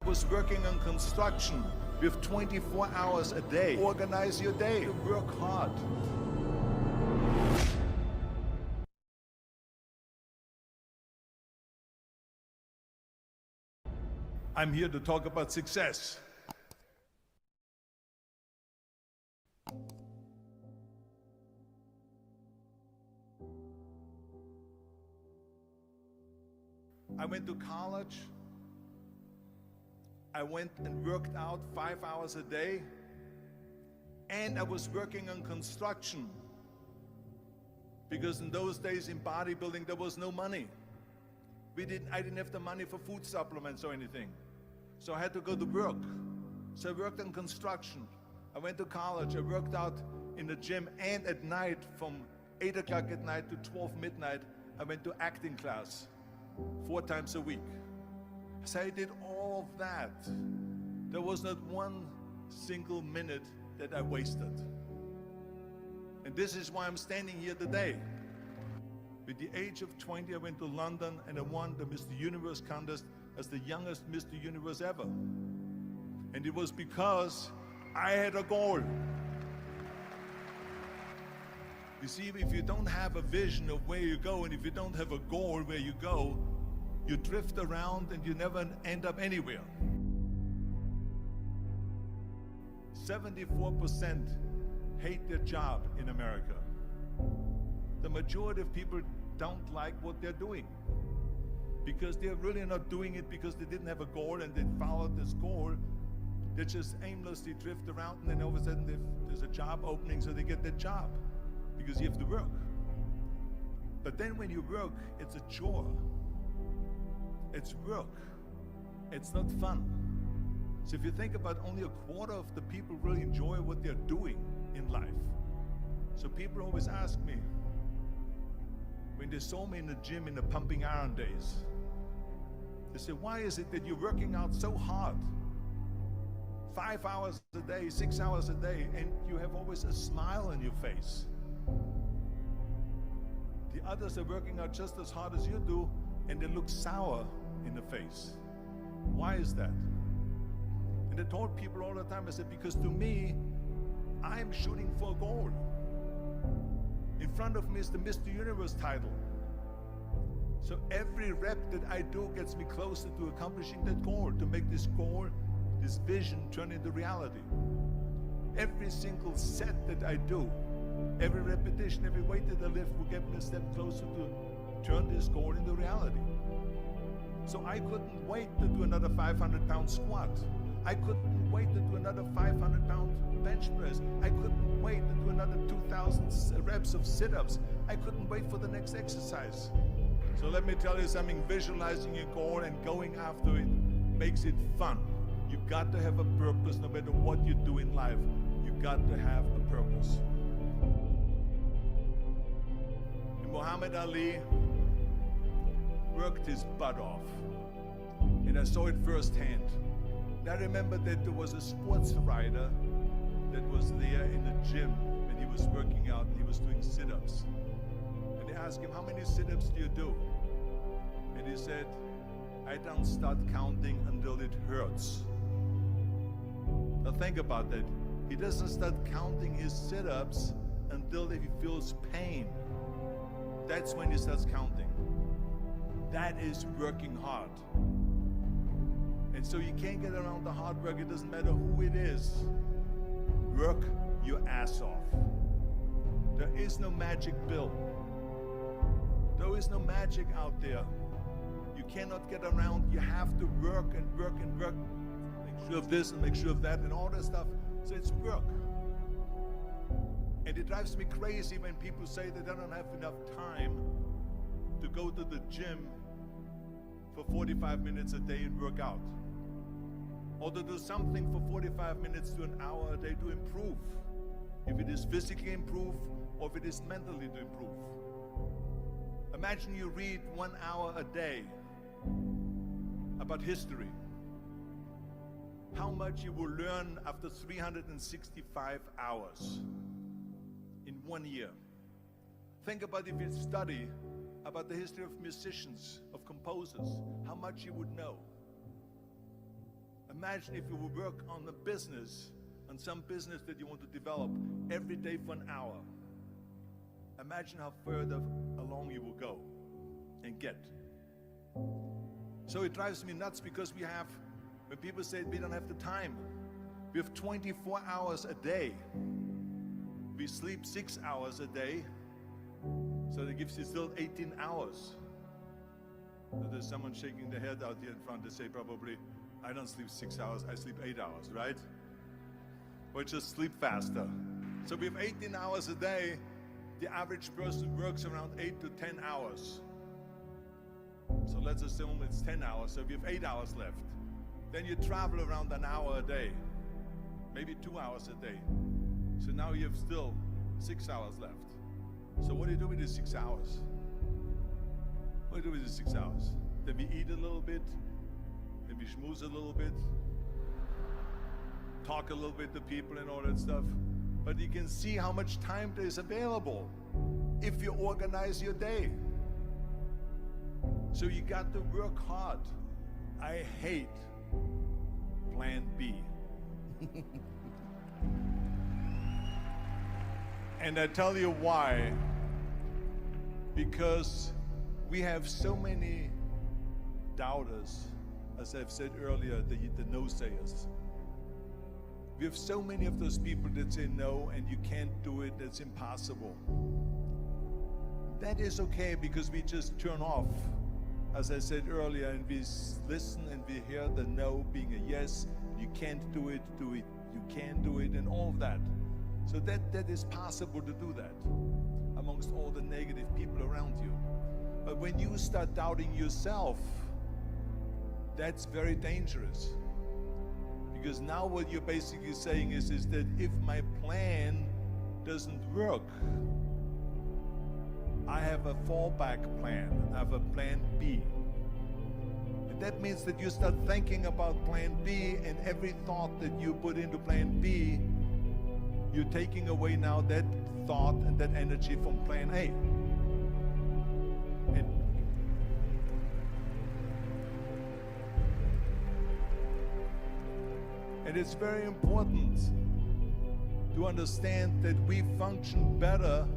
was working on construction with 24 hours a day. Organize your day. Work hard. I'm here to talk about success. I went to college. I went and worked out 5 hours a day, and I was working on construction, because in those days in bodybuilding there was no money. I didn't have the money for food supplements or anything, so I had to go to work. So I worked on construction. I went to college. I worked out in the gym, and at night from 8 o'clock at night to 12 midnight I went to acting class 4 times a week. So I did all of that. There was not one single minute that I wasted. And this is why I'm standing here today. With the age of 20, I went to London and I won the Mr. Universe contest as the youngest Mr. Universe ever. And it was because I had a goal. You see, if you don't have a vision of where you go, and if you don't have a goal where you go, you drift around and you never end up anywhere. 74% hate their job in America. The majority of people don't like what they're doing, because they're really not doing it because they didn't have a goal and they followed this goal. They just aimlessly drift around, and then all of a sudden there's a job opening, so they get that job because you have to work. But then when you work, it's a chore. It's work. It's not fun. So if you think about, only a quarter of the people really enjoy what they're doing in life. So people always ask me, when they saw me in the gym in the pumping iron days, they say, why is it that you're working out so hard? 5 hours a day, 6 hours a day, and you have always a smile on your face. The others are working out just as hard as you do, and they look sour in the face. Why is that? And I told people all the time, I said, because to me, I'm shooting for a goal. In front of me is the Mr. Universe title. So every rep that I do gets me closer to accomplishing that goal, to make this goal, this vision, turn into reality. Every single set that I do, every repetition, every weight that I lift will get me a step closer to turn this goal into reality. So I couldn't wait to do another 500-pound squat. I couldn't wait to do another 500-pound bench press. I couldn't wait to do another 2,000 reps of sit-ups. I couldn't wait for the next exercise. So let me tell you something, visualizing your goal and going after it makes it fun. You got to have a purpose no matter what you do in life. You got to have a purpose. And Muhammad Ali worked his butt off. And I saw it firsthand. I remember that there was a sports writer that was there in the gym when he was working out, and he was doing sit-ups. And they asked him, how many sit-ups do you do? And he said, I don't start counting until it hurts. Now think about that. He doesn't start counting his sit-ups until he feels pain. That's when he starts counting. That is working hard. And so you can't get around the hard work. It doesn't matter who it is. Work your ass off. There is no magic pill. There is no magic out there. You cannot get around. You have to work and work and work. Make sure of this and make sure of that and all that stuff. So it's work. And it drives me crazy when people say that they don't have enough time to go to the gym for 45 minutes a day and work out. Or to do something for 45 minutes to an hour a day to improve. If it is physically improve, or if it is mentally to improve. Imagine you read 1 hour a day about history. How much you will learn after 365 hours in 1 year. Think about if you study about the history of musicians, of composers, how much you would know. Imagine if you would work on a business, on some business that you want to develop every day for an hour. Imagine how further along you will go and get. So it drives me nuts because when people say we don't have the time, we have 24 hours a day. We sleep 6 hours a day, so that gives you still 18 hours. So there's someone shaking their head out here in front to say probably, I don't sleep 6 hours, I sleep 8 hours, right? Or just sleep faster. So we have 18 hours a day. The average person works around 8 to 10 hours. So let's assume it's 10 hours, so we have 8 hours left. Then you travel around an hour a day, maybe 2 hours a day. So now you have still 6 hours left. So what do you do with these 6 hours? What do you do with these 6 hours? Then we eat a little bit, then we schmooze a little bit, talk a little bit to people and all that stuff. But you can see how much time there is available if you organize your day. So you got to work hard. I hate plan B. And I tell you why. Because we have so many doubters, as I've said earlier, the no-sayers. We have so many of those people that say no, and you can't do it, it's impossible. That is okay, because we just turn off, as I said earlier, and we listen and we hear the no being a yes. You can't do it, you can do it, and all of that. So that is possible to do that amongst all the negative people around you. But when you start doubting yourself, that's very dangerous. Because now what you're basically saying is that if my plan doesn't work, I have a fallback plan, I have a plan B. And that means that you start thinking about plan B, and every thought that you put into plan B, you're taking away now that thought and that energy from plan A. And it's very important to understand that we function better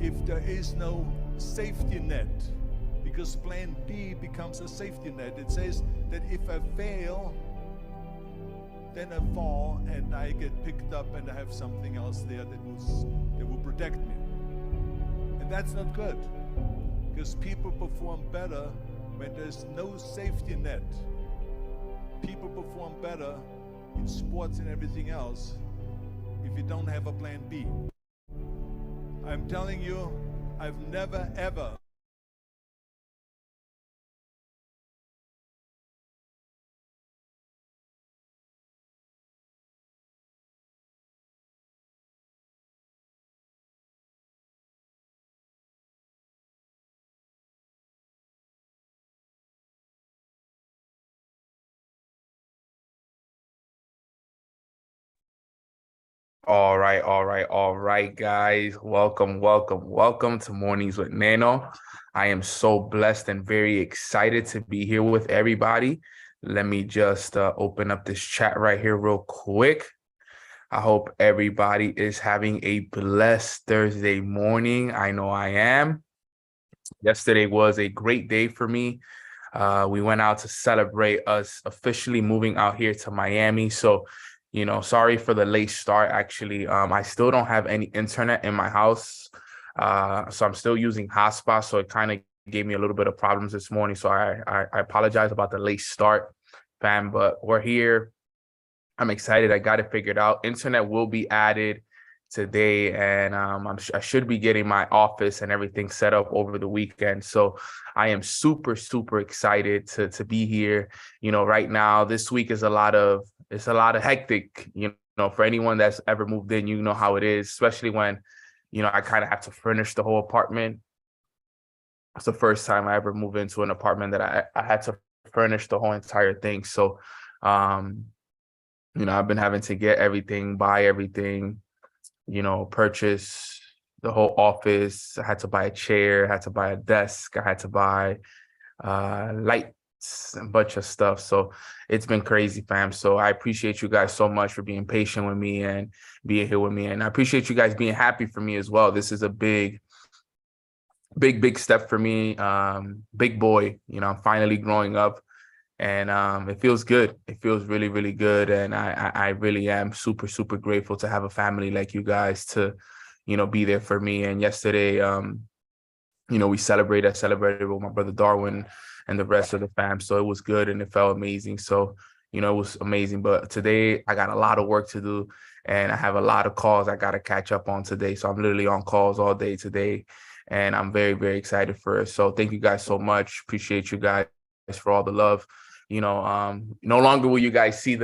if there is no safety net, because plan B becomes a safety net. It says that if I fail, then I fall and I get picked up and I have something else there that will protect me. And that's not good, because people perform better when there's no safety net. People perform better in sports and everything else if you don't have a plan B. I'm telling you, I've never ever All right, guys. Welcome to Mornings with Nano. I am so blessed and very excited to be here with everybody. Let me just open up this chat right here real quick. I hope everybody is having a blessed Thursday morning. I know I am. Yesterday was a great day for me. We went out to celebrate us officially moving out here to Miami. So, sorry for the late start. Actually, I still don't have any internet in my house. So I'm still using hotspot. So it kind of gave me a little bit of problems this morning. So I apologize about the late start, fam, but we're here. I'm excited. I got it figured out. Internet will be added today, and I should be getting my office and everything set up over the weekend. So I am super excited to be here. Right now, this week is a lot of hectic. For anyone that's ever moved in, you know how it is, especially when I kind of have to furnish the whole apartment. It's the first time I ever moved into an apartment that I had to furnish the whole entire thing. So I've been having to get everything, buy everything, purchase the whole office. I had to buy a chair, I had to buy a desk, I had to buy lights tests, a bunch of stuff. So it's been crazy, fam. So I appreciate you guys so much for being patient with me and being here with me. And I appreciate you guys being happy for me as well. This is a big step for me. Big boy, I'm finally growing up, and it feels good. It feels really, really good. And I really am super, super grateful to have a family like you guys to, be there for me. And yesterday, I celebrated with my brother Darwin and the rest of the fam. So it was good and it felt amazing. So, it was amazing. But today I got a lot of work to do and I have a lot of calls I got to catch up on today. So I'm literally on calls all day today and I'm very, very excited for it. So thank you guys so much. Appreciate you guys for all the love. No longer will you guys see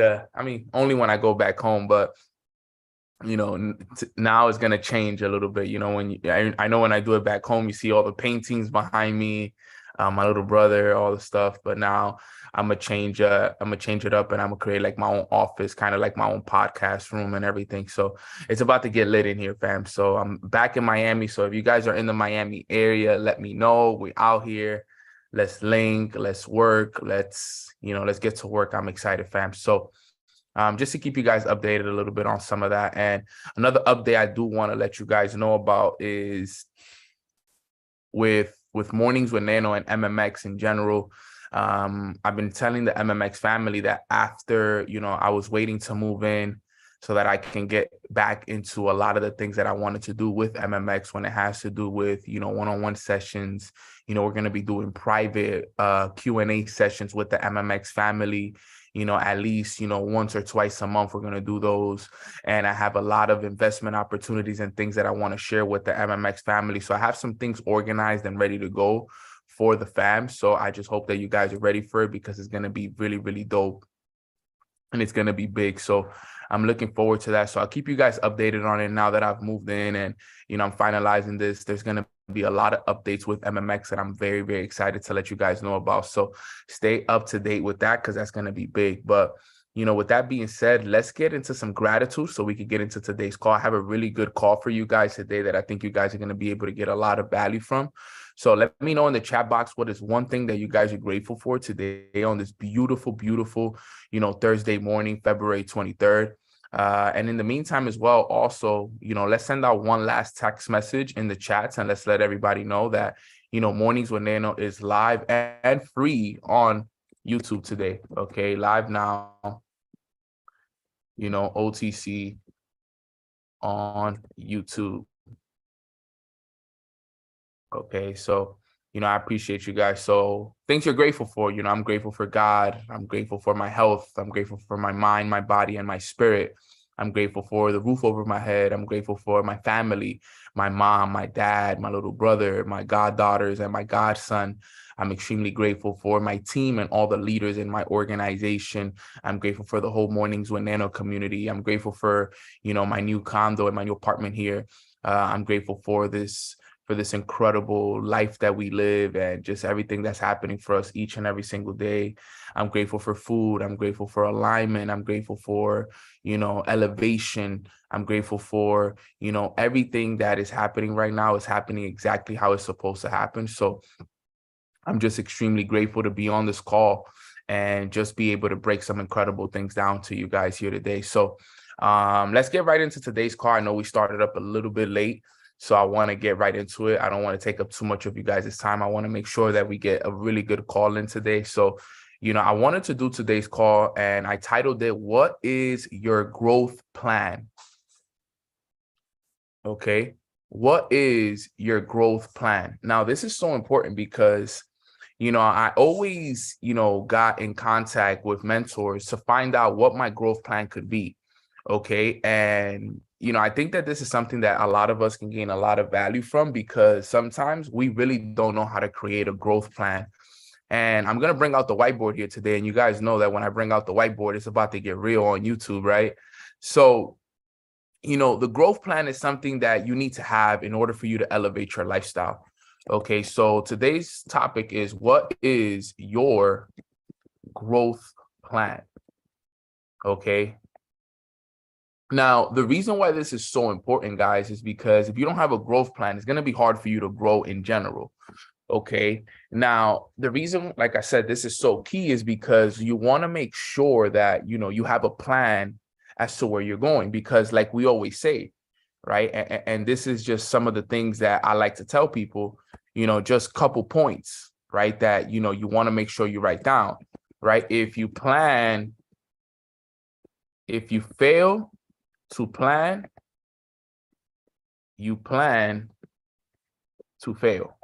only when I go back home, but now it's going to change a little bit. I know when I do it back home, you see all the paintings behind me, my little brother, all the stuff. But now I'm gonna change it up and I'm gonna create like my own office, kind of like my own podcast room and everything. So it's about to get lit in here, fam. So I'm back in Miami. So if you guys are in the Miami area, let me know. We're out here. Let's link, let's work. Let's get to work. I'm excited, fam. So just to keep you guys updated a little bit on some of that. And another update I do want to let you guys know about is with Mornings with Nano and MMX in general. I've been telling the MMX family that after, I was waiting to move in so that I can get back into a lot of the things that I wanted to do with MMX when it has to do with, one-on-one sessions. We're going to be doing private Q&A sessions with the MMX family. At least, once or twice a month, we're going to do those. And I have a lot of investment opportunities and things that I want to share with the MMX family. So I have some things organized and ready to go for the fam. So I just hope that you guys are ready for it because it's going to be really, really dope. And it's going to be big. So I'm looking forward to that. So I'll keep you guys updated on it now that I've moved in and, I'm finalizing this. There's going to be a lot of updates with MMX that I'm very, very excited to let you guys know about. So stay up to date with that because that's going to be big. But, with that being said, let's get into some gratitude so we can get into today's call. I have a really good call for you guys today that I think you guys are going to be able to get a lot of value from. So let me know in the chat box what is one thing that you guys are grateful for today on this beautiful, beautiful, Thursday morning, February 23rd. And in the meantime as well, also, let's send out one last text message in the chats and let's let everybody know that, Mornings with Nano is live and free on YouTube today. Okay, live now, OTC on YouTube. Okay, so, I appreciate you guys. So things you're grateful for, I'm grateful for God. I'm grateful for my health. I'm grateful for my mind, my body, and my spirit. I'm grateful for the roof over my head. I'm grateful for my family, my mom, my dad, my little brother, my goddaughters, and my godson. I'm extremely grateful for my team and all the leaders in my organization. I'm grateful for the whole Mornings with Nano community. I'm grateful for, my new condo and my new apartment here. I'm grateful for this incredible life that we live and just everything that's happening for us each and every single day. I'm grateful for food. I'm grateful for alignment. I'm grateful for, elevation. I'm grateful for, everything that is happening right now is happening exactly how it's supposed to happen. So I'm just extremely grateful to be on this call and just be able to break some incredible things down to you guys here today. So let's get right into today's call. I know we started up a little bit late, so I want to get right into it. I don't want to take up too much of you guys' time. I want to make sure that we get a really good call in today. So, I wanted to do today's call and I titled it, "What is your growth plan?" Okay. What is your growth plan? Now, this is so important because, I always, got in contact with mentors to find out what my growth plan could be. Okay. And, I think that this is something that a lot of us can gain a lot of value from because sometimes we really don't know how to create a growth plan. And I'm going to bring out the whiteboard here today. And you guys know that when I bring out the whiteboard, it's about to get real on YouTube, right? So, the growth plan is something that you need to have in order for you to elevate your lifestyle. Okay, so today's topic is, what is your growth plan? Okay. Now, the reason why this is so important, guys, is because if you don't have a growth plan, it's going to be hard for you to grow in general. Okay. Now, the reason, like I said, this is so key is because you want to make sure that, you have a plan as to where you're going, because like we always say, right? And this is just some of the things that I like to tell people, just couple points, right? That, you want to make sure you write down, right? If you fail to plan, you plan to fail.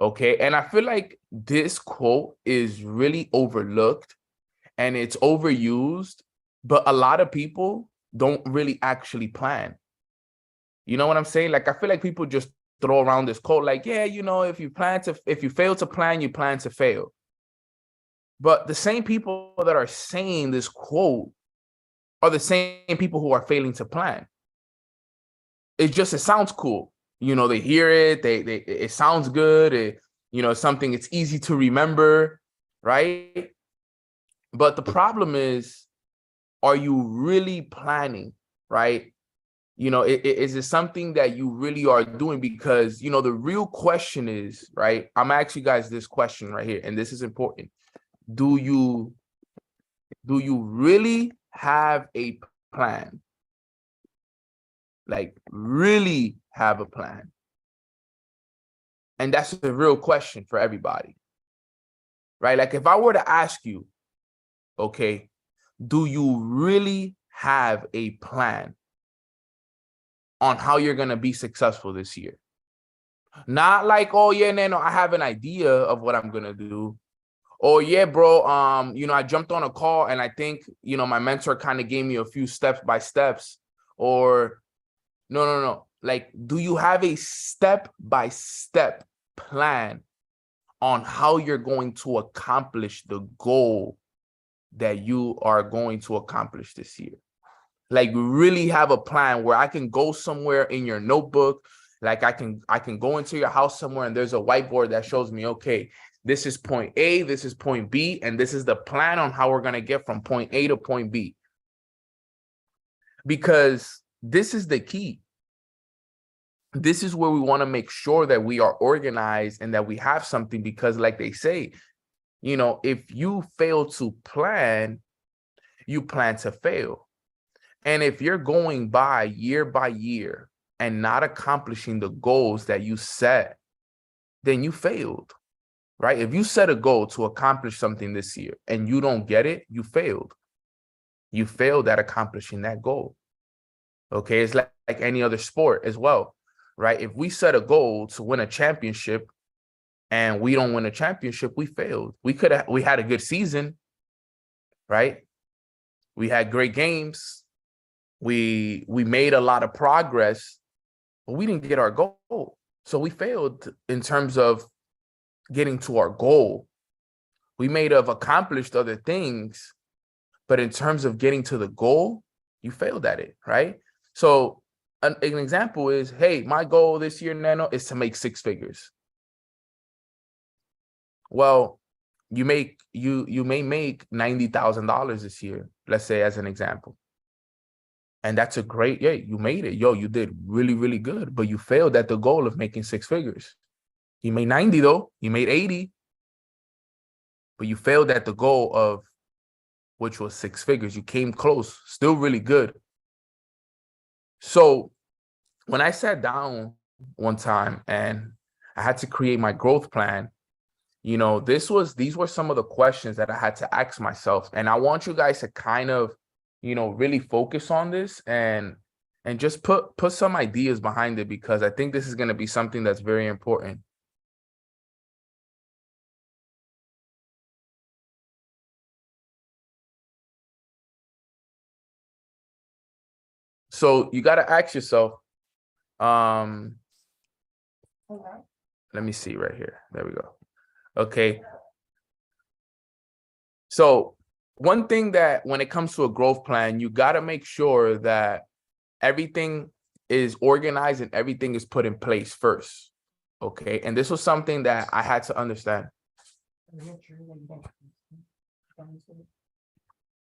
Okay. And I feel like this quote is really overlooked and it's overused, but a lot of people don't really actually plan. You know what I'm saying? Like, I feel like people just throw around this quote like, yeah, if you fail to plan, you plan to fail. But the same people that are saying this quote are the same people who are failing to plan. It sounds cool. They hear it, it sounds good. Something it's easy to remember, right? But the problem is, are you really planning, right? Is it something that you really are doing? Because, the real question is, right? I'm asking you guys this question right here, and this is important. Do you really have a plan? Like, really have a plan? And that's the real question for everybody, right? Like, if I were to ask you, okay, do you really have a plan on how you're going to be successful this year? Not like, oh yeah, Nano, I have an idea of what I'm going to do. Oh yeah, bro, I jumped on a call and I think, my mentor kind of gave me a few steps by steps. Or no. Like, do you have a step-by-step plan on how you're going to accomplish the goal that you are going to accomplish this year? Like, really have a plan where I can go somewhere in your notebook. Like, I can go into your house somewhere and there's a whiteboard that shows me, okay, this is point A, this is point B, and this is the plan on how we're going to get from point A to point B. Because this is the key. This is where we want to make sure that we are organized and that we have something, because like they say, if you fail to plan, you plan to fail. And if you're going by year and not accomplishing the goals that you set, then you failed, right? If you set a goal to accomplish something this year and you don't get it, you failed. You failed at accomplishing that goal. Okay, it's like any other sport as well, right? If we set a goal to win a championship and we don't win a championship, we failed. We had a good season, right? We had great games. We made a lot of progress, but we didn't get our goal. So we failed in terms of getting to our goal. We may have accomplished other things, but in terms of getting to the goal, you failed at it, right? So an example is, hey, my goal this year, Nano, is to make 6 figures. Well, you may make $90,000 this year, let's say, as an example. And that's a great, yeah, you made it. Yo, you did really, really good, but you failed at the goal of making 6 figures. You made 90 though, you made 80, but you failed at the goal of, which was 6 figures. You came close, still really good. So when I sat down one time and I had to create my growth plan, these were some of the questions that I had to ask myself. And I want you guys to kind of, really focus on this and just put some ideas behind it, because I think this is going to be something that's very important. So you got to ask yourself, let me see right here. There we go. Okay. So one thing that when it comes to a growth plan, you got to make sure that everything is organized and everything is put in place first. Okay. And this was something that I had to understand. Let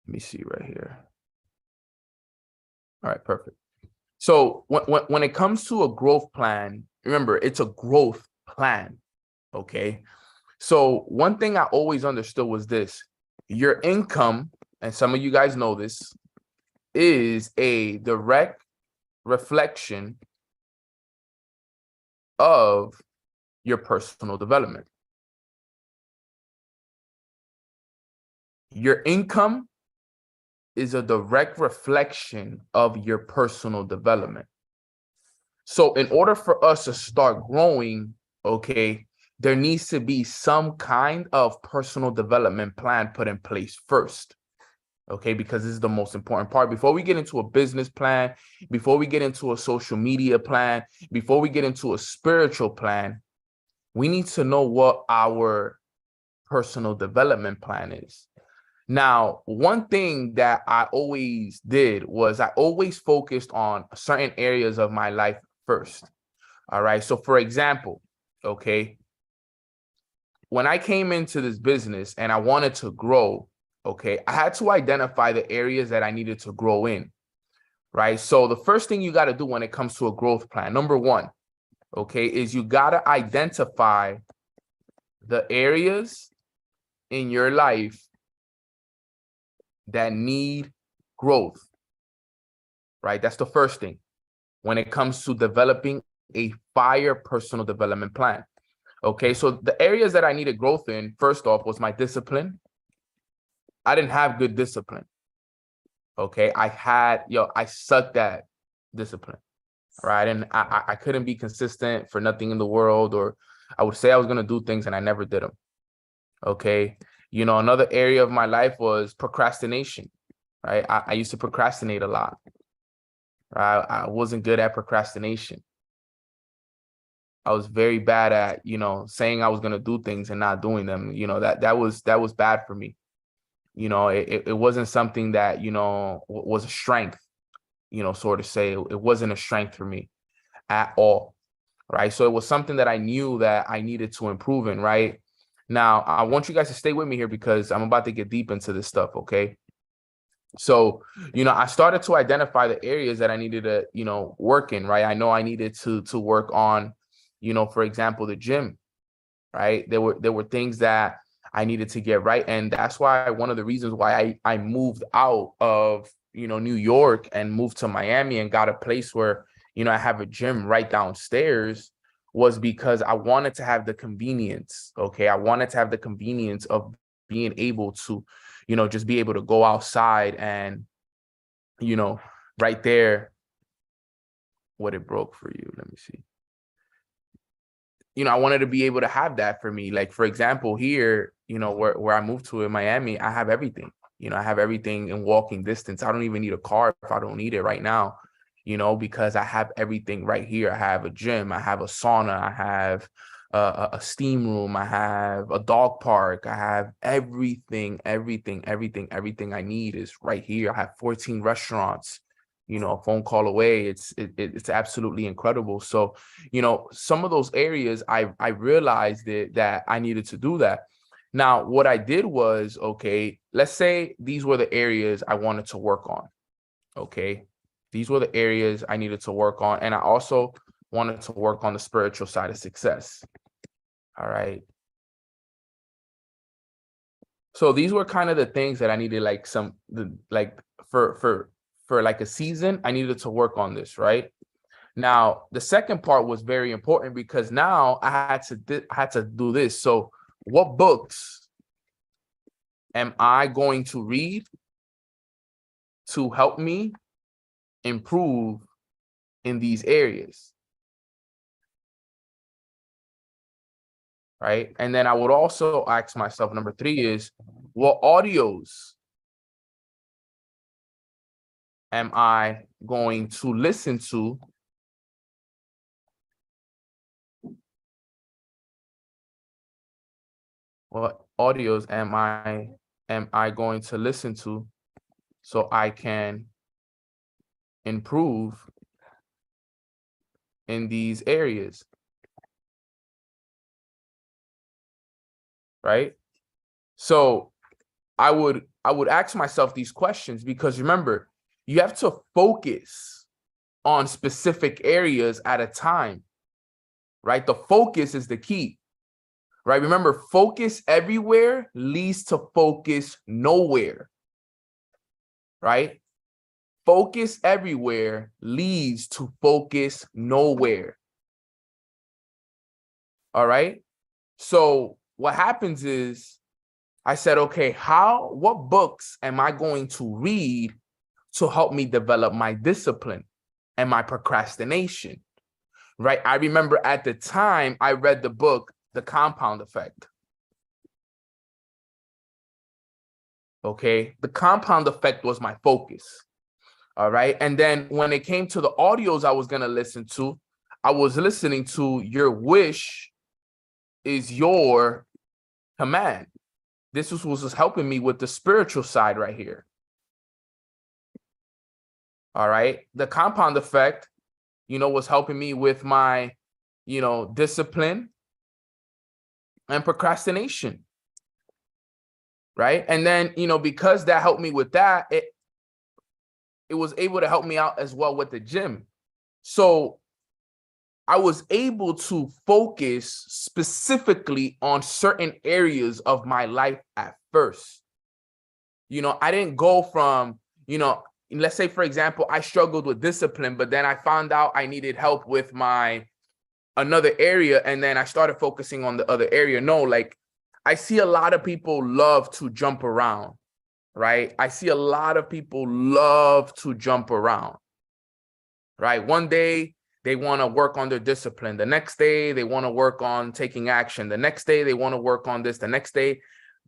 me see right here. All right, perfect. So when it comes to a growth plan, remember, it's a growth plan. Okay. So one thing I always understood was this: your income, and some of you guys know this, is a direct reflection of your personal development. Your income is a direct reflection of your personal development. So in order for us to start growing, okay, there needs to be some kind of personal development plan put in place first. Okay, because this is the most important part. Before we get into a business plan, before we get into a social media plan, before we get into a spiritual plan, we need to know what our personal development plan is. Now, one thing that I always did was I always focused on certain areas of my life first. All right. So for example, okay, when I came into this business and I wanted to grow, okay, I had to identify the areas that I needed to grow in, right? So the first thing you got to do when it comes to a growth plan, number one, okay, is you got to identify the areas in your life that need growth, right? That's the first thing when it comes to developing a fire personal development plan. Okay, so the areas that I needed growth in, first off, was my discipline. I didn't have good discipline. Okay, I sucked at discipline, right? And I couldn't be consistent for nothing in the world, or I would say I was going to do things and I never did them. Okay, another area of my life was procrastination, right? I used to procrastinate a lot. Right? I wasn't good at procrastination. I was very bad at, saying I was going to do things and not doing them. That was bad for me. It wasn't something that, was a strength, sort of say. It wasn't a strength for me at all. Right. So it was something that I knew that I needed to improve in. Right. Now, I want you guys to stay with me here because I'm about to get deep into this stuff. OK. So, I started to identify the areas that I needed to, work in. Right. I know I needed to work on, for example, the gym. Right. There were things that I needed to get right. And that's why one of the reasons why I moved out of, New York and moved to Miami and got a place where, I have a gym right downstairs was because I wanted to have the convenience. Okay. I wanted to have the convenience of being able to, just be able to go outside and, right there, what it broke for you. Let me see. I wanted to be able to have that for me. Like, for example, here, where I moved to in Miami, I have everything. I have everything in walking distance. I don't even need a car if I don't need it right now, because I have everything right here. I have a gym, I have a sauna, I have a steam room, I have a dog park, I have everything I need is right here. I have 14 restaurants, a phone call away. It's absolutely incredible. So, some of those areas I realized that I needed to do that. Now, what I did was, okay, let's say these were the areas I wanted to work on. Okay. These were the areas I needed to work on. And I also wanted to work on the spiritual side of success. All right. So these were kind of the things that I needed, like for like a season, I needed to work on this, right? Now, the second part was very important because now I had to do this. So what books am I going to read to help me improve in these areas? Right. And then I would also ask myself, number 3 is, what audios am I going to listen to what audios am I going to listen to so I can improve in these areas? Right? So I would ask myself these questions because remember, you have to focus on specific areas at a time. Right? The focus is the key. right? Remember, focus everywhere leads to focus nowhere, right? Focus everywhere leads to focus nowhere. All right. So what happens is I said, okay, what books am I going to read to help me develop my discipline and my procrastination, right? I remember at the time I read the book, The Compound Effect. Okay. The Compound Effect was my focus. All right. And then when it came to the audios I was going to listen to, I was listening to Your Wish is Your Command. This was just helping me with the spiritual side right here. All right. The Compound Effect, was helping me with my, discipline and procrastination. Right. And then, because that helped me with that, it was able to help me out as well with the gym. So I was able to focus specifically on certain areas of my life at first. I didn't go from, let's say, for example, I struggled with discipline, but then I found out I needed help with another area. And then I started focusing on the other area. No, like I see a lot of people love to jump around, right? I see a lot of people love to jump around, right? One day they want to work on their discipline. The next day they want to work on taking action. The next day they want to work on this. The next day,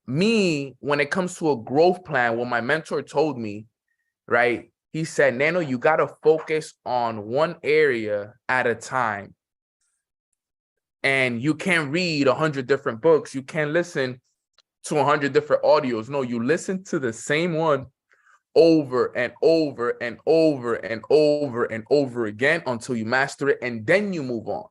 me, when it comes to a growth plan, what my mentor told me, right? He said, Nano, you got to focus on one area at a time. And you can't read 100 different books. You can't listen to 100 different audios. No, you listen to the same one over and over and over and over and over again until you master it, and then you move on.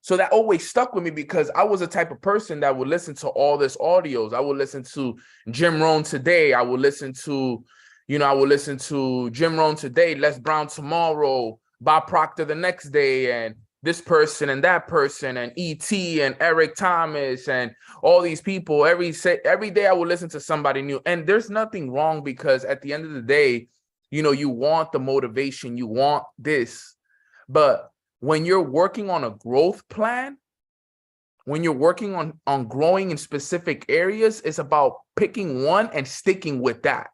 So that always stuck with me because I was a type of person that would listen to all this audios. I would listen to Jim Rohn today. I would listen to, Jim Rohn today, Les Brown tomorrow, Bob Proctor the next day, and this person and that person, and E.T. and Eric Thomas and all these people. Every day I would listen to somebody new. And there's nothing wrong, because at the end of the day, you want the motivation, you want this. But when you're working on a growth plan, when you're working on growing in specific areas, it's about picking one and sticking with that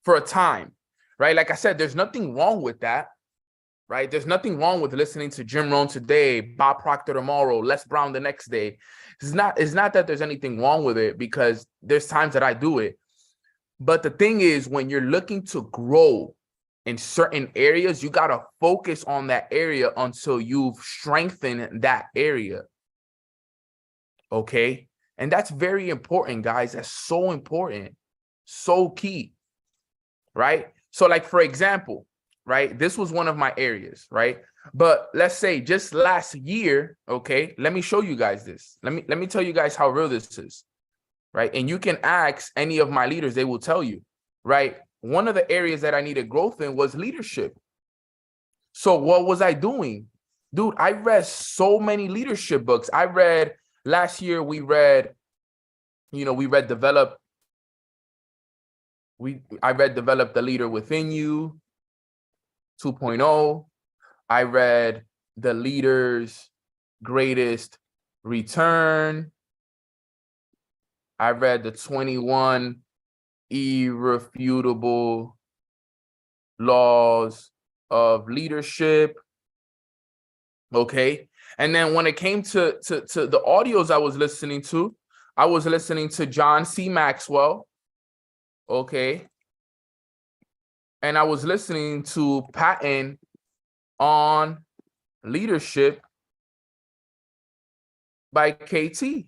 for a time, right? Like I said, there's nothing wrong with that. Right? There's nothing wrong with listening to Jim Rohn today, Bob Proctor tomorrow, Les Brown the next day. It's not that there's anything wrong with it, because there's times that I do it. But the thing is, when you're looking to grow in certain areas, you got to focus on that area until you've strengthened that area. Okay? And that's very important, guys. That's so important. So key. Right? So like, for example, right? This was one of my areas, right? But let's say just last year, okay, let me show you guys this. Let me tell you guys how real this is, right? And you can ask any of my leaders, they will tell you, right? One of the areas that I needed growth in was leadership. So what was I doing? Dude, I read so many leadership books. Last year, I read Develop the Leader Within You 2.0. I read The Leader's Greatest Return. I read the 21 Irrefutable Laws of Leadership. Okay. And then when it came to the audios I was listening to John C. Maxwell. Okay. And I was listening to Patton on Leadership by KT.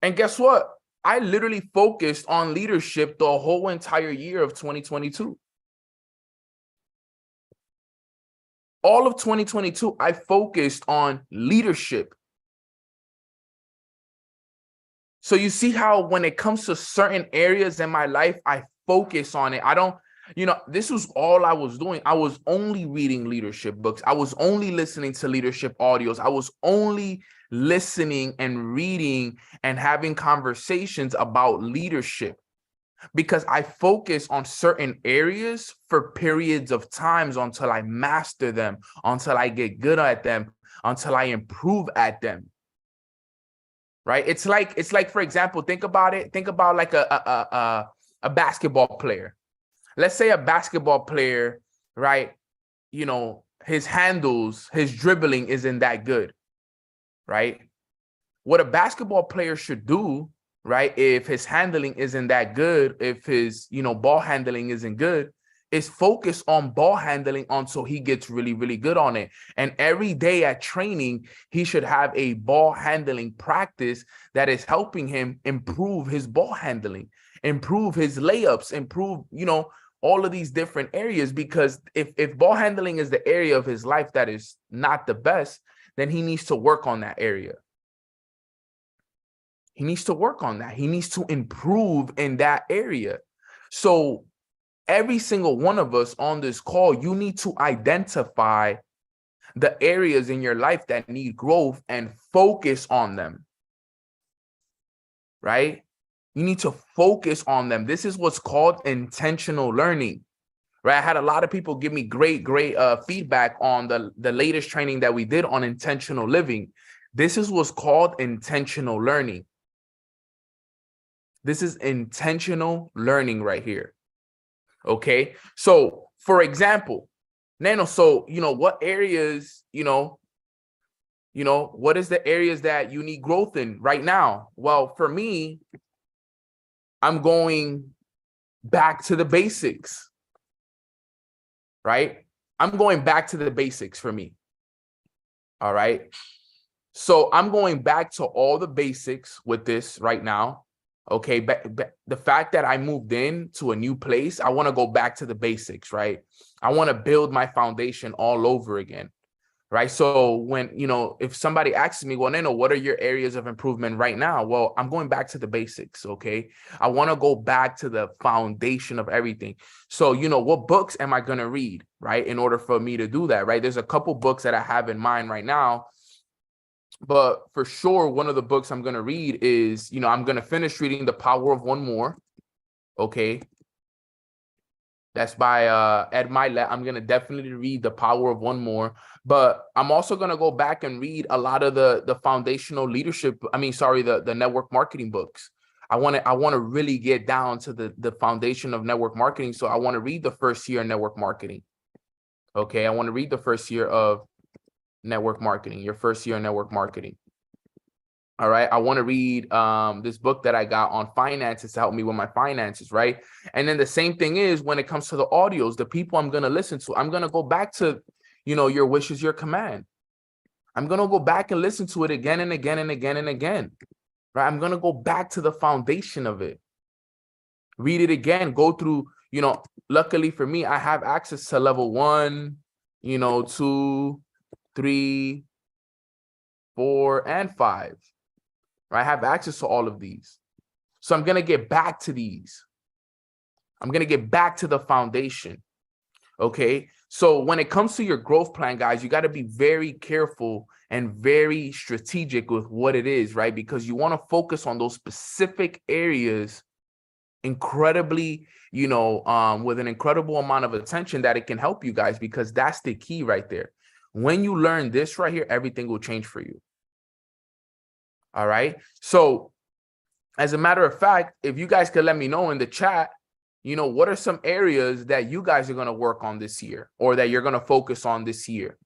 And guess what? I literally focused on leadership the whole entire year of 2022. All of 2022, I focused on leadership. So you see how when it comes to certain areas in my life, I focus on it. I don't, this was all I was doing. I was only reading leadership books. I was only listening to leadership audios. I was only listening and reading and having conversations about leadership, because I focus on certain areas for periods of times until I master them, until I get good at them, until I improve at them. Right? It's like, for example, think about it. Think about like a basketball player. Let's say a basketball player, right? His handles, his dribbling isn't that good, right? What a basketball player should do, right, if his handling isn't that good, if his, ball handling isn't good, is focus on ball handling until he gets really, really good on it. And every day at training, he should have a ball handling practice that is helping him improve his ball handling, improve his layups, improve, all of these different areas. Because if ball handling is the area of his life that is not the best, then he needs to work on that area. He needs to work on that. He needs to improve in that area. So every single one of us on this call, you need to identify the areas in your life that need growth and focus on them, right? You need to focus on them. This is what's called intentional learning, right? I had a lot of people give me great feedback on the latest training that we did on intentional living. This is what's called intentional learning. This is intentional learning right here. Okay. So for example, Nano, so, what areas, what is the areas that you need growth in right now? Well, for me, I'm going back to the basics, right? I'm going back to the basics for me. All right. So I'm going back to all the basics with this right now. Okay, the fact that I moved in to a new place, I want to go back to the basics, right? I want to build my foundation all over again, right? So when, if somebody asks me, well, Nano, what are your areas of improvement right now? Well, I'm going back to the basics, okay? I want to go back to the foundation of everything. So, what books am I going to read, right? In order for me to do that, right? There's a couple books that I have in mind right now. But for sure, one of the books I'm going to read is, I'm going to finish reading The Power of One More. Okay. That's by Ed Mylett. I'm going to definitely read The Power of One More. But I'm also going to go back and read a lot of the foundational leadership. The network marketing books. I want to really get down to the foundation of network marketing. So I want to read the first year of network marketing. Okay. I want to read the first year of network marketing, your first year in network marketing. All right. I want to read this book that I got on finances to help me with my finances, right? And then the same thing is when it comes to the audios, the people I'm going to listen to, I'm going to go back to, Your Wish Is Your Command. I'm going to go back and listen to it again and again and again and again, right? I'm going to go back to the foundation of it. Read it again, go through, luckily for me, I have access to level 1, 2, 3, 4, and 5. Right? I have access to all of these. So I'm going to get back to these. I'm going to get back to the foundation. Okay. So when it comes to your growth plan, guys, you got to be very careful and very strategic with what it is, right? Because you want to focus on those specific areas incredibly, with an incredible amount of attention that it can help you guys, because that's the key right there. When you learn this right here, everything will change for you. All right. So as a matter of fact, if you guys could let me know in the chat, what are some areas that you guys are going to work on this year or that you're going to focus on this year?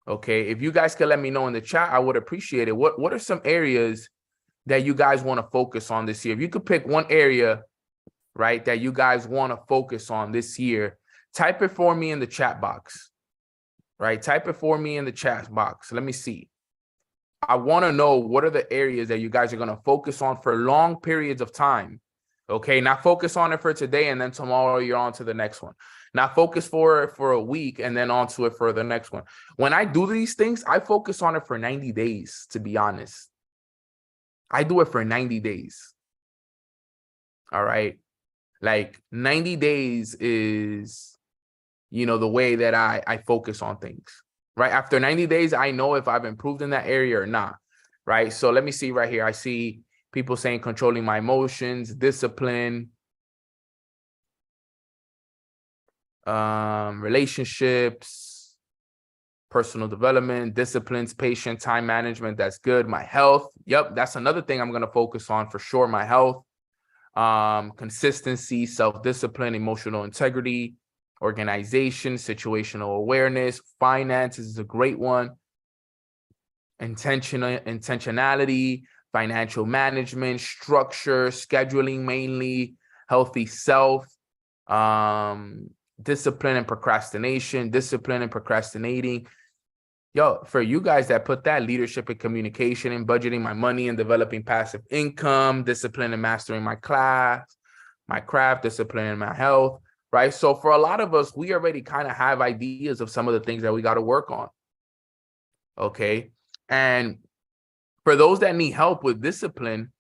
Okay. If you guys could let me know in the chat, I would appreciate it. What are some areas that you guys want to focus on this year? If you could pick one area, right, that you guys want to focus on this year, type it for me in the chat box. Right? Type it for me in the chat box. Let me see. I want to know what are the areas that you guys are going to focus on for long periods of time. Okay. Not focus on it for today and then tomorrow you're on to the next one. Not focus for it for a week and then on to it for the next one. When I do these things, I focus on it for 90 days, to be honest. I do it for 90 days. All right. Like 90 days is, you know, the way that I focus on things, right? After 90 days, I know if I've improved in that area or not, right? So let me see right here. I see people saying controlling my emotions, discipline, relationships, personal development, disciplines, patience, time management. That's good. My health. Yep. That's another thing I'm going to focus on for sure. My health, consistency, self-discipline, emotional integrity, organization, situational awareness, finances is a great one. Intentionality, financial management, structure, scheduling mainly, healthy self, discipline and procrastination, discipline and procrastinating. Yo, for you guys that put that, leadership and communication and budgeting my money and developing passive income, discipline and mastering my craft, discipline and my health, right? So for a lot of us, we already kind of have ideas of some of the things that we got to work on. Okay. And for those that need help with discipline,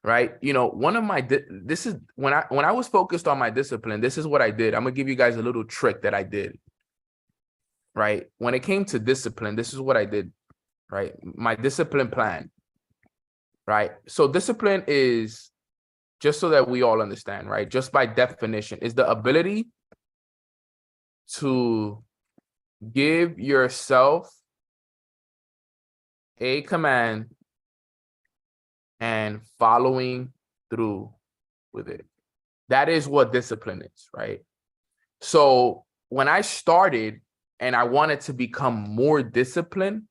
right? You know, one of my, this is when I was focused on my discipline, this is what I did. I'm gonna give you guys a little trick that I did, right? When it came to discipline, this is what I did, right? My discipline plan, right? So discipline is, just so that we all understand, right? Just by definition, is the ability to give yourself a command and following through with it. That is what discipline is, right? So when I started and I wanted to become more disciplined,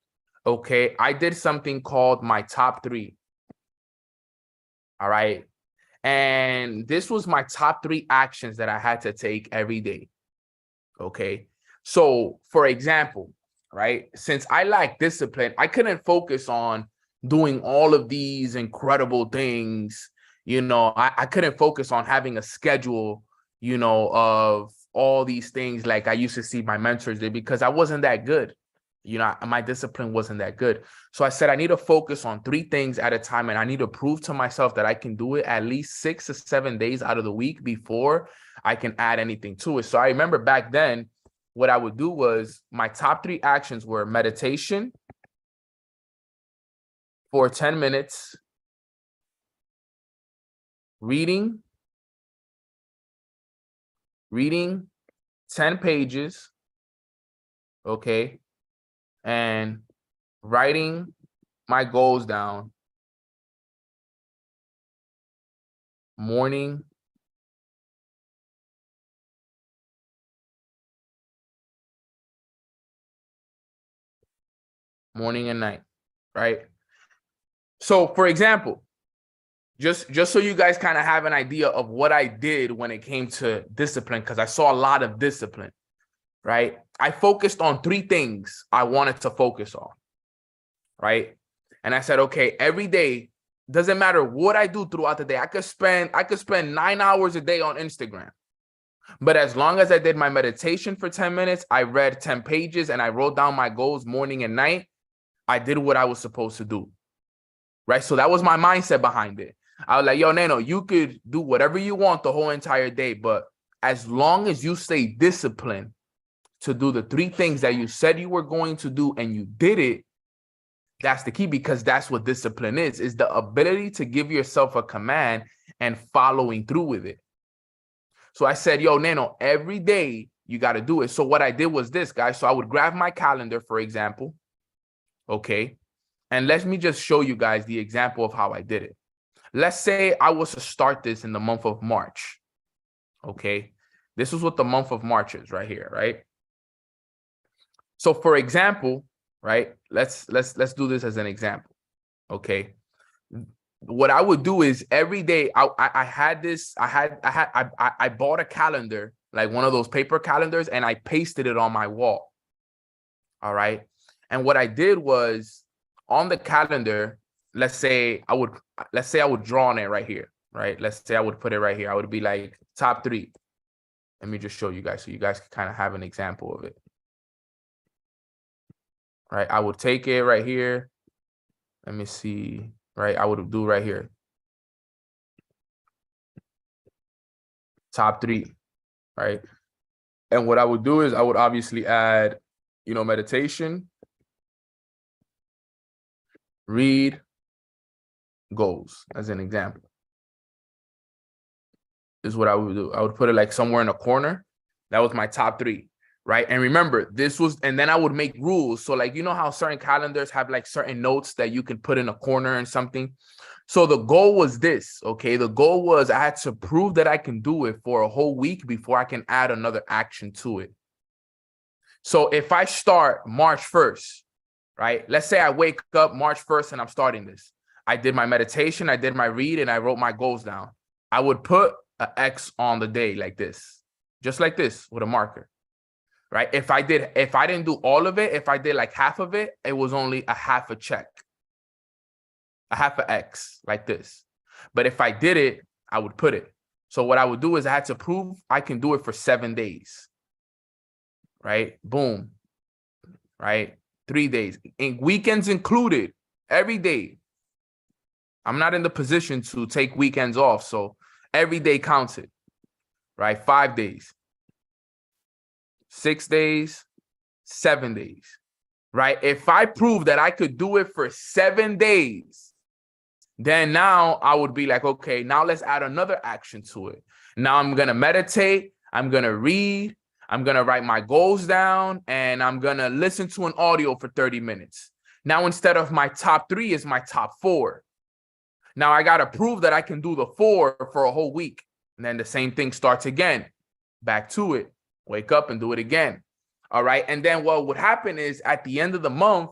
okay, I did something called my top 3. All right. And this was my top 3 actions that I had to take every day. Okay. So for example, right, since I lack discipline, I couldn't focus on doing all of these incredible things. You know, I couldn't focus on having a schedule, you know, of all these things like I used to see my mentors did, because I wasn't that good. You know, my discipline wasn't that good. So I said, I need to focus on 3 things at a time. And I need to prove to myself that I can do it at least 6 to 7 days out of the week before I can add anything to it. So I remember back then, what I would do was my top 3 actions were meditation for 10 minutes, reading 10 pages, okay, and writing my goals down morning and night, right? So for example, just so you guys kind of have an idea of what I did when it came to discipline, because I saw a lot of discipline, right? I focused on 3 things I wanted to focus on, right? And I said, okay, every day, doesn't matter what I do throughout the day. I could spend 9 hours a day on Instagram. But as long as I did my meditation for 10 minutes, I read 10 pages and I wrote down my goals morning and night, I did what I was supposed to do, right? So that was my mindset behind it. I was like, yo, Nano, you could do whatever you want the whole entire day, but as long as you stay disciplined to do the 3 things that you said you were going to do and you did it, that's the key, because that's what discipline is the ability to give yourself a command and following through with it. So I said, yo, Nano, every day you got to do it. So what I did was this, guys. So I would grab my calendar, for example. Okay. And let me just show you guys the example of how I did it. Let's say I was to start this in the month of March. Okay. This is what the month of March is right here, right? So for example, right, let's do this as an example. Okay. What I would do is every day I bought a calendar, like one of those paper calendars, and I pasted it on my wall. All right. And what I did was on the calendar, let's say I would draw on it right here, right? Let's say I would put it right here. I would be like top 3. Let me just show you guys so you guys can kind of have an example of it. Right. I would take it right here. Let me see. Right. I would do right here. top 3, right? And what I would do is I would obviously add, meditation, read, goals as an example. Is what I would do. I would put it like somewhere in a corner. That was my top 3, right? And remember, and then I would make rules. So like, how certain calendars have like certain notes that you can put in a corner and something. So the goal was this, okay? The goal was I had to prove that I can do it for a whole week before I can add another action to it. So if I start March 1st, right? Let's say I wake up March 1st and I'm starting this. I did my meditation, I did my read, and I wrote my goals down. I would put an X on the day like this, just like this with a marker, right? If I didn't do all of it, if I did like half of it, it was only a half a check, a half a X like this. But if I did it, I would put it. So what I would do is I had to prove I can do it for 7 days, right? Boom, right? 3 days, and weekends included, every day. I'm not in the position to take weekends off, so every day counted, right? 5 days, 6 days, 7 days, right? If I prove that I could do it for 7 days, then now I would be like, okay, now let's add another action to it. Now I'm going to meditate. I'm going to read. I'm going to write my goals down, and I'm going to listen to an audio for 30 minutes. Now, instead of my top 3 is my top 4. Now I got to prove that I can do the 4 for a whole week. And then the same thing starts again, back to it, wake up and do it again. All right. And then what would happen is at the end of the month,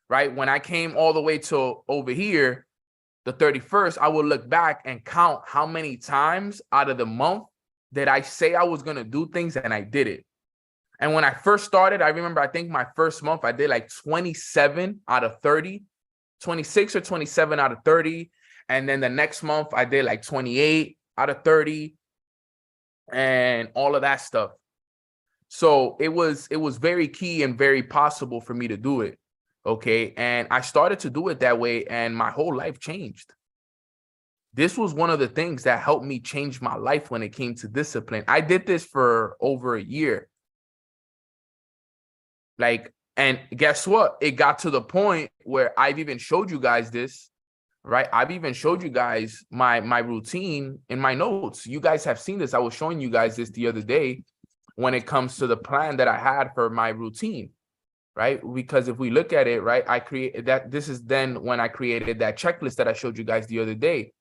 right, when I came all the way to over here, the 31st, I will look back and count how many times out of the month did I say I was going to do things and I did it. And when I first started, I remember, I think my first month, I did like 27 out of 30, 26 or 27 out of 30. And then the next month I did like 28 out of 30 and all of that stuff. So it was very key and very possible for me to do it. Okay. And I started to do it that way, and my whole life changed. This was one of the things that helped me change my life when it came to discipline. I did this for over a year. And guess what? It got to the point where I've even showed you guys this, right? I've even showed you guys my routine in my notes. You guys have seen this. I was showing you guys this the other day when it comes to the plan that I had for my routine, right? Because if we look at it, right, I created that. This is then when I created that checklist that I showed you guys the other day,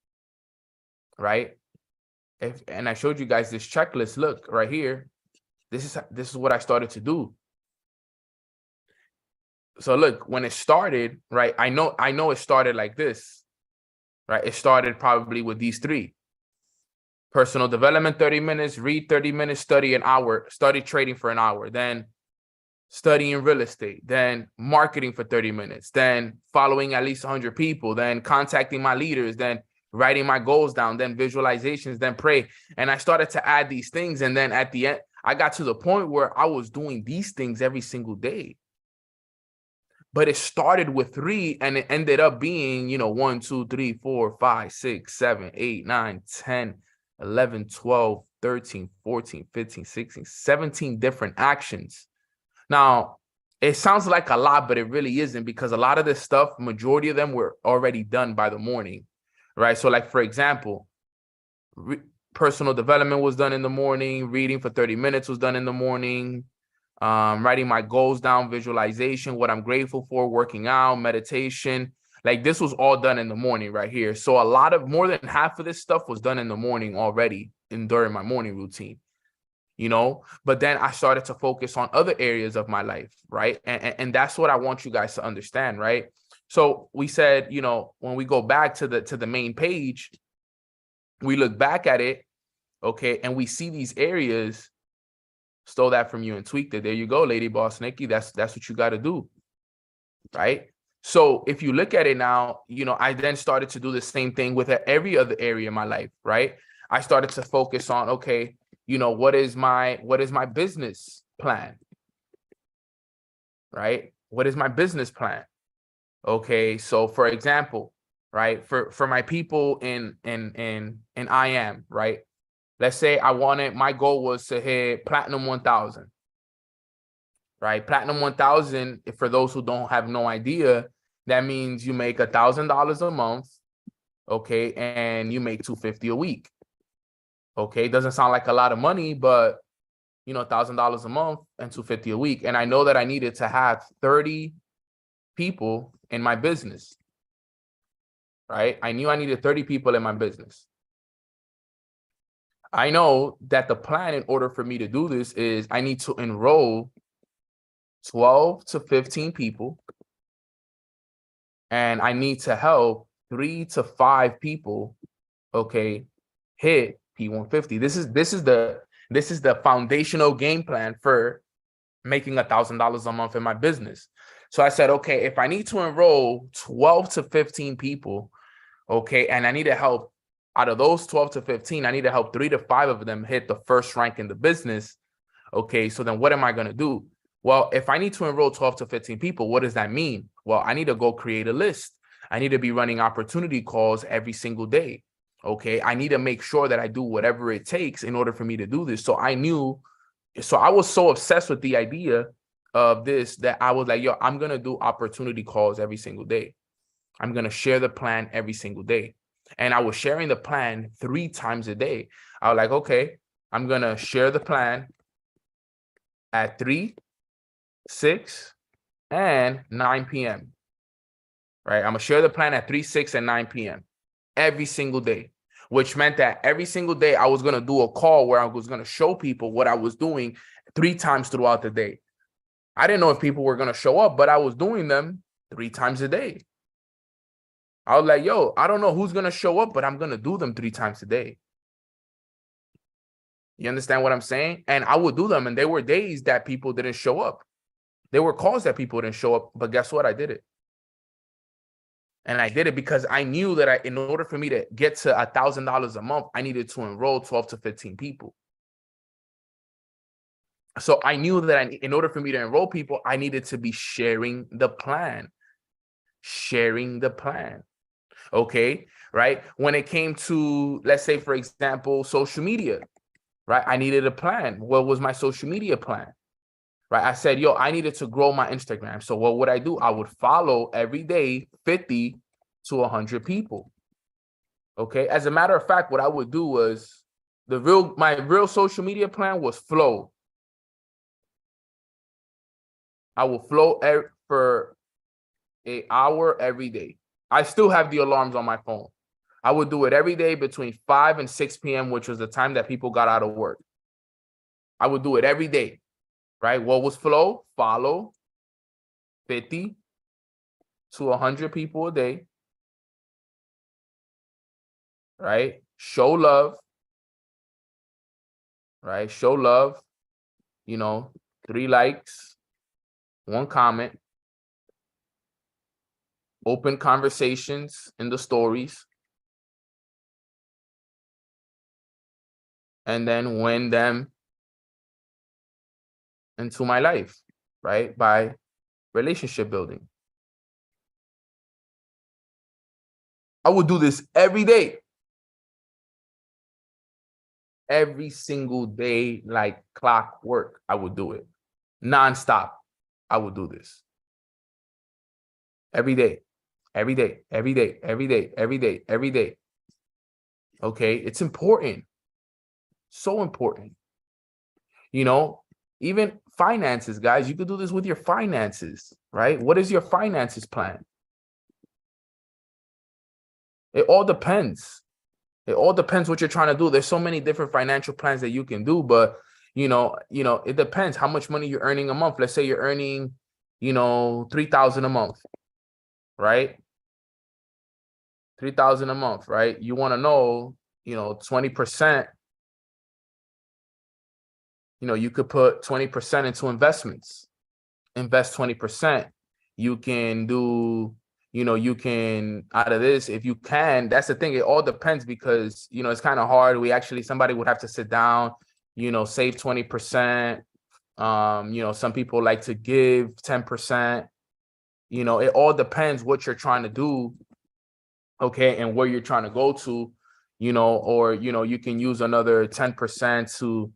right? And I showed you guys this checklist. Look right here. This is what I started to do. So look, when it started, right, I know it started like this, right? It started probably with these 3. Personal development, 30 minutes, read 30 minutes, study an hour, study trading for an hour, then studying real estate, then marketing for 30 minutes, then following at least 100 people, then contacting my leaders, then writing my goals down, then visualizations, then pray. And I started to add these things. And then at the end, I got to the point where I was doing these things every single day. But it started with 3 and it ended up being, 1, 2, 3, 4, 5, 6, 7, 8, 9, 10, 11, 12, 13, 14, 15, 16, 17 different actions. Now, it sounds like a lot, but it really isn't, because a lot of this stuff, majority of them were already done by the morning, right? So like, for example, personal development was done in the morning. Reading for 30 minutes was done in the morning. Writing my goals down, visualization, what I'm grateful for, working out, meditation. Like, this was all done in the morning right here. So more than half of this stuff was done in the morning already during my morning routine, but then I started to focus on other areas of my life. Right. And that's what I want you guys to understand. Right. So we said, when we go back to the main page, we look back at it. Okay. And we see these areas. Stole that from you and tweaked it. There you go, Lady Boss Nikki. That's what you got to do, right? So if you look at it now, I then started to do the same thing with every other area in my life, right? I started to focus on, okay, what is my business plan, right? What is my business plan? Okay, so for example, right, for my people in IAM, right? Let's say my goal was to hit Platinum 1000, right? Platinum 1000, for those who don't have no idea, that means you make $1,000 a month, okay, and you make $250 a week. Okay, doesn't sound like a lot of money, but you know, $1,000 a month and $250 a week. And I know that I needed to have 30 people in my business, right? I knew I needed 30 people in my business. I know that the plan in order for me to do this is I need to enroll 12 to 15 people, and I need to help 3 to 5 people, okay, hit P150. This is the foundational game plan for making $1,000 a month in my business. So I said, okay, if I need to enroll 12 to 15 people, okay, and I need to help out of those 12 to 15, I need to help 3 to 5 of them hit the first rank in the business. Okay, so then what am I going to do? Well, if I need to enroll 12 to 15 people, what does that mean? Well, I need to go create a list. I need to be running opportunity calls every single day. Okay, I need to make sure that I do whatever it takes in order for me to do this. So I was so obsessed with the idea of this that I was like, yo, I'm going to do opportunity calls every single day. I'm going to share the plan every single day. And I was sharing the plan 3 times a day. I was like, okay, I'm going to share the plan at 3, 6, and 9 p.m. Right? I'm going to share the plan at 3, 6, and 9 p.m. every single day, which meant that every single day I was going to do a call where I was going to show people what I was doing 3 times throughout the day. I didn't know if people were going to show up, but I was doing them 3 times a day. I was like, yo, I don't know who's going to show up, but I'm going to do them 3 times a day. You understand what I'm saying? And I would do them. And there were days that people didn't show up. There were calls that people didn't show up. But guess what? I did it. And I did it because I knew that in order for me to get to $1,000 a month, I needed to enroll 12 to 15 people. So I knew that in order for me to enroll people, I needed to be sharing the plan. Sharing the plan. Okay, right? When it came to, let's say, for example, social media, right? I needed a plan. What was my social media plan? Right? I said, yo, I needed to grow my Instagram. So what would I do? I would follow every day 50 to 100 people. Okay. As a matter of fact, what I would do was my real social media plan was flow. I will flow for an hour every day. I still have the alarms on my phone. I would do it every day between 5 and 6 p.m., which was the time that people got out of work. I would do it every day, right? What was flow? Follow 50 to 100 people a day, right? Show love, right? Show love, 3 likes, 1 comment, open conversations in the stories, and then win them into my life, right? By relationship building. I would do this every day. Every single day, like clockwork, I would do it. Non-stop, I would do this. Every day, every day, every day, every day, every day, every day. Okay, it's important. So important. Even finances, guys, you could do this with your finances, right? What is your finances plan? It all depends. It all depends what you're trying to do. There's so many different financial plans that you can do, but it depends how much money you're earning a month. Let's say you're earning, $3,000 a month, right? $3,000 a month, right? You want to know, 20%. You could put 20% into investments, invest 20%. You can do, you can out of this, if you can, that's the thing. It all depends because, it's kind of hard. Somebody would have to sit down, save 20%. Some people like to give 10%. It all depends what you're trying to do. Okay. And where you're trying to go to, or, you can use another 10% to,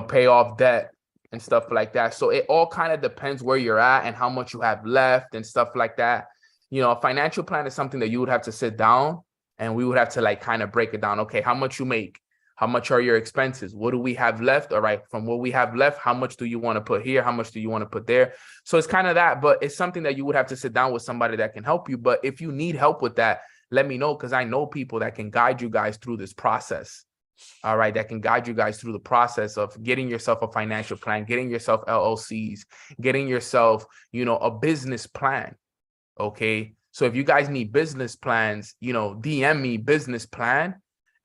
pay off debt and stuff like that. So it all kind of depends where you're at and how much you have left and stuff like that. A financial plan is something that you would have to sit down and we would have to like kind of break it down. Okay, how much you make? How much are your expenses? What do we have left? All right, from what we have left, how much do you want to put here? How much do you want to put there? So it's kind of that, but it's something that you would have to sit down with somebody that can help you. But if you need help with that, let me know, because I know people that can guide you guys through this process. All right, that can guide you guys through the process of getting yourself a financial plan, getting yourself LLCs, getting yourself, a business plan. Okay, so if you guys need business plans, DM me business plan,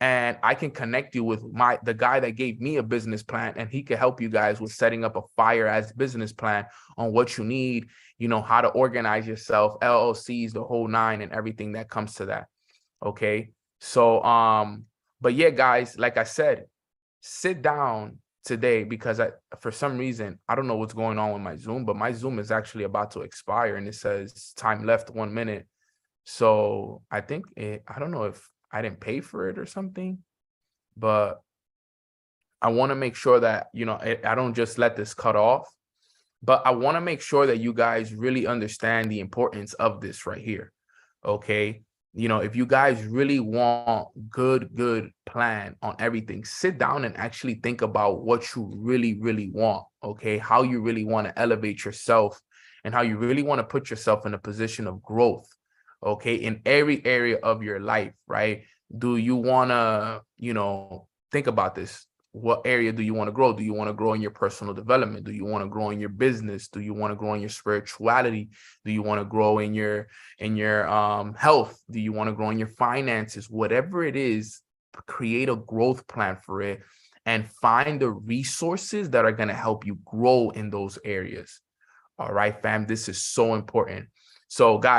and I can connect you with the guy that gave me a business plan, and he can help you guys with setting up a fire as business plan on what you need, how to organize yourself, LLCs, the whole nine, and everything that comes to that. Okay, so but yeah, guys, like I said, sit down today, because for some reason, I don't know what's going on with my Zoom, but my Zoom is actually about to expire and it says time left 1 minute. So I think I don't know if I didn't pay for it or something, but I want to make sure that, I don't just let this cut off, but I want to make sure that you guys really understand the importance of this right here. Okay. If you guys really want good plan on everything, sit down and actually think about what you really want. Okay. How you really want to elevate yourself and how you really want to put yourself in a position of growth. Okay. In every area of your life, right? Do you want to, think about this. What area do you want to grow? Do you want to grow in your personal development? Do you want to grow in your business? Do you want to grow in your spirituality? Do you want to grow in your health? Do you want to grow in your finances? Whatever it is, create a growth plan for it and find the resources that are going to help you grow in those areas. All right, fam, this is so important. So guys,